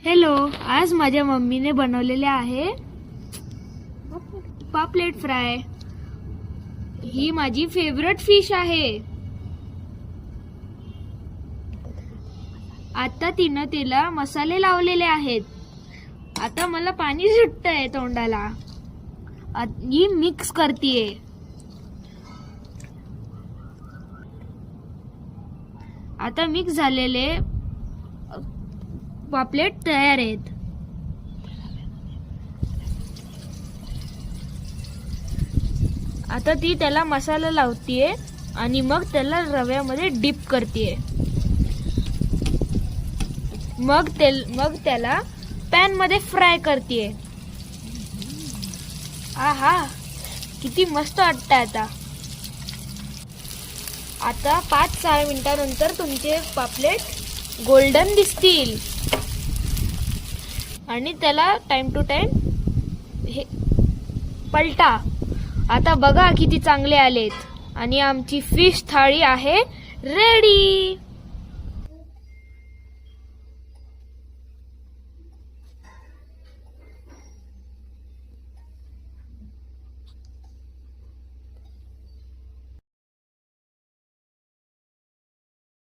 Hello, आज माझ्या मम्मीने बनवलेले आहे पापलेट फ्राय। ही माझी फेवरेट फिश आहे। आता तिनं तिला मसाले लावलेले आहेत। आता मला पाणी सुटतंय तोंडाला। ही मिक्स करतीये। आता मिक्स झालेले पापलेट तयार आहेत। आता ती त्याला मसाला लावतीये आणि मग त्याला रव्यामध्ये डिप करतीये। मग त्याला पॅन मध्ये फ्राय करतीये। आहा, किती मस्त वाटतंय। आता 5-6 मिनिटांनंतर तुमचे पापलेट गोल्डन दिसतील आणि त्याला टाइम टू टाइम पलटा। आता बघा किती चांगले आलेत आणि आमची फिश थाळी आहे रेडी।